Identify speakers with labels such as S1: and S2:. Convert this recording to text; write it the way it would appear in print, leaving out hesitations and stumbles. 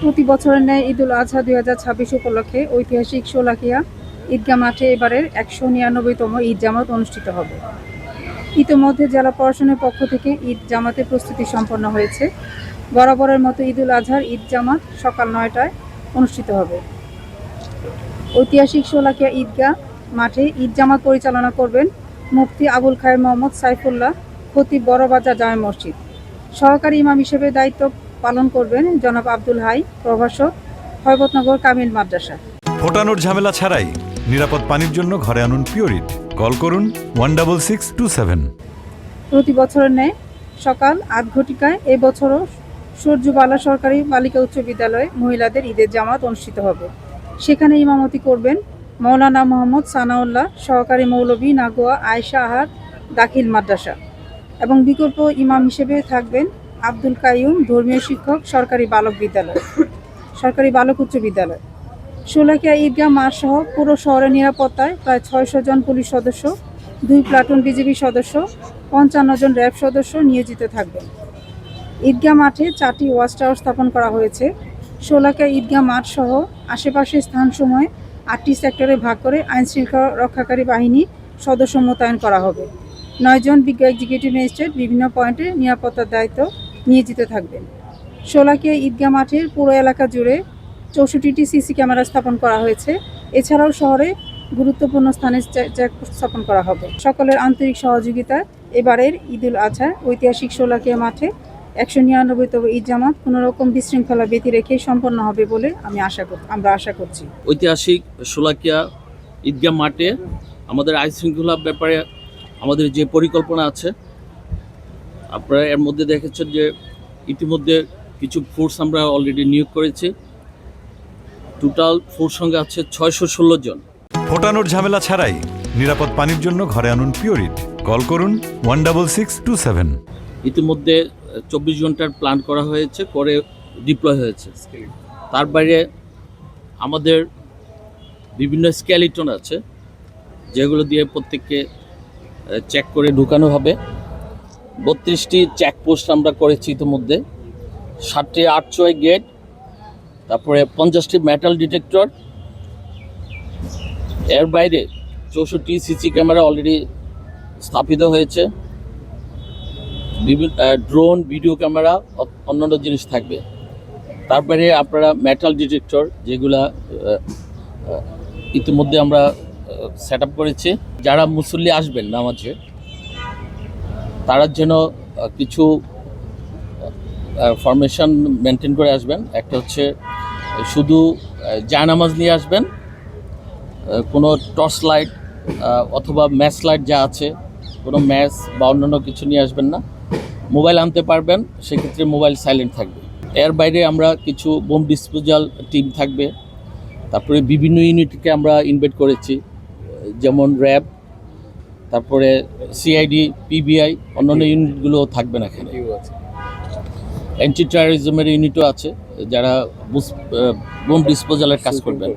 S1: প্রতি বছরের ন্যায় ঈদুল আজহা 2026 উপলক্ষে ঐতিহাসিক শোলাকিয়া ঈদগাহ মাঠে এবারের 199তম ঈদ জামাত অনুষ্ঠিত হবে। ইতোমধ্যে জেলা প্রশাসনের পক্ষ থেকে ঈদ জামাতের প্রস্তুতি সম্পন্ন হয়েছে। বরাবরের মতো ঈদুল আজহার ঈদ জামাত সকাল 9টায় অনুষ্ঠিত হবে। ঐতিহাসিক শোলাকিয়া ঈদগাহ মাঠে ঈদ জামাত পরিচালনা করবেন মুফতি আবুল খায়ের মোহাম্মদ সাইফুল্লাহ, খতিব বড়বাজার জামে মসজিদ। সহকারী ইমাম হিসেবে দায়িত্ব পালন করবেন জনাব আব্দুল হাই, প্রভাষক, হযরতনগর কামিল মাদ্রাসা।
S2: ফোটানোর ঝামেলা ছাড়াই নিরাপদ পানির জন্য ঘরে আনুন পিওরিট। কল করুন 16627।
S1: প্রতি বছরের ন্যায় সকাল 8 ঘটিকায় এবছরও সূর্যবালা সরকারি বালিকা উচ্চ বিদ্যালয়ে মহিলাদের ঈদের জামাত অনুষ্ঠিত হবে। সেখানে ইমামতি করবেন মাওলানা মোহাম্মদ সানাউল্লাহ, সহকারী মৌলভী নাগোয়া আয়েশা আহাদ দাখিল মাদ্রাসা, এবং বিকল্প ইমাম হিসেবে থাকবেন আব্দুল কাইয়ুম, ধর্মীয় শিক্ষক, সরকারি বালক উচ্চ বিদ্যালয়। শোলাকিয়া ঈদগাহ মাঠ সহ পুরো শহরের নিরাপত্তায় প্রায় 600 জন পুলিশ সদস্য, 2 প্লাটুন বিজিবি সদস্য, 55 জন র্যাব সদস্য নিয়োজিত থাকবেন। ঈদগাহ মাঠে 4টি ওয়াচ টাওয়ার স্থাপন করা হয়েছে। শোলাকিয়া ঈদগাহ মাঠ সহ আশেপাশের স্থানসমূহে 8টি সেক্টরে ভাগ করে আইনশৃঙ্খলা রক্ষাকারী বাহিনী সদস্য মোতায়েন করা হবে। 9 জন বিজ্ঞ এক্সিকিউটিভ ম্যাজিস্ট্রেট বিভিন্ন পয়েন্টে নিরাপত্তার দায়িত্ব নিয়োজিত থাকবেন। শোলাকিয়া ঈদগাহ মাঠের পুরো এলাকা জুড়ে 64টি সিসি ক্যামেরা স্থাপন করা হয়েছে। এছাড়াও শহরে গুরুত্বপূর্ণ স্থানে চেকপোস্ট স্থাপন করা হবে। সকলের আন্তরিক সহযোগিতায় এবারের ঈদুল আজহা ঐতিহাসিক শোলাকিয়া মাঠে 199তম ঈদ জামাত কোনোরকম বিশৃঙ্খলা ব্যতি রেখে সম্পন্ন হবে বলে আমরা আশা করছি।
S3: ঐতিহাসিক শোলাকিয়া ঈদগাহ মাঠে আমাদের আইন শৃঙ্খলা ব্যাপারে আমাদের যে পরিকল্পনা আছে, আপনারা এর মধ্যে দেখেছেন যে ইতিমধ্যে কিছু ফোর্স আমরা অলরেডি নিয়োগ করেছি। টোটাল ফোর্স সঙ্গে আছে 616 জন।
S2: ফোটানোর ঝামেলা ছাড়াই নিরাপদ পানির জন্য ঘরে আনুন পিওরিট। কল করুন 16627।
S3: ইতিমধ্যে 24 ঘন্টার প্ল্যান করা হয়েছে, করে ডিপ্লয় হয়েছে। তার বাইরে আমাদের বিভিন্ন স্কেলিটন আছে, যেগুলো দিয়ে প্রত্যেককে চেক করে ঢুকানো হবে। 32টি চেকপোস্ট আমরা করেছি ইতিমধ্যে, 7টি আর্চওয়ে গেট, তারপরে 50টি মেটাল ডিটেক্টর। এর বাইরে 64টি সিসি ক্যামেরা অলরেডি স্থাপিত হয়েছে। বিভিন্ন ড্রোন, ভিডিও ক্যামেরা, অন্যান্য জিনিস থাকবে। তারপরে আপনারা মেটাল ডিটেক্টর যেগুলা ইতিমধ্যে আমরা সেট আপ করেছি। যারা মুসল্লি আসবেন নামাজে, তারা যেন কিছু ফরমেশন মেনটেন করে আসবেন। একটা হচ্ছে শুধু জায়নামাজ নিয়ে আসবেন, কোনো টর্চ লাইট অথবা ম্যাচ লাইট যা আছে, কোনো ম্যাচ বা অন্যান্য কিছু নিয়ে আসবেন না। মোবাইল আনতে পারবেন, সেক্ষেত্রে মোবাইল সাইলেন্ট থাকবে। এর বাইরে আমরা কিছু বোম ডিসপোজাল টিম থাকবে। তারপরে বিভিন্ন ইউনিটকে আমরা ইনভাইট করেছি, যেমন র্যাব, তারপরে সিআইডি, পিবিআই, অন্যান্য ইউনিটগুলো থাকবে না। এখানে অ্যান্টি টেরোরিজমের ইউনিটও আছে, যারা বোম ডিসপোজালের কাজ করবেন।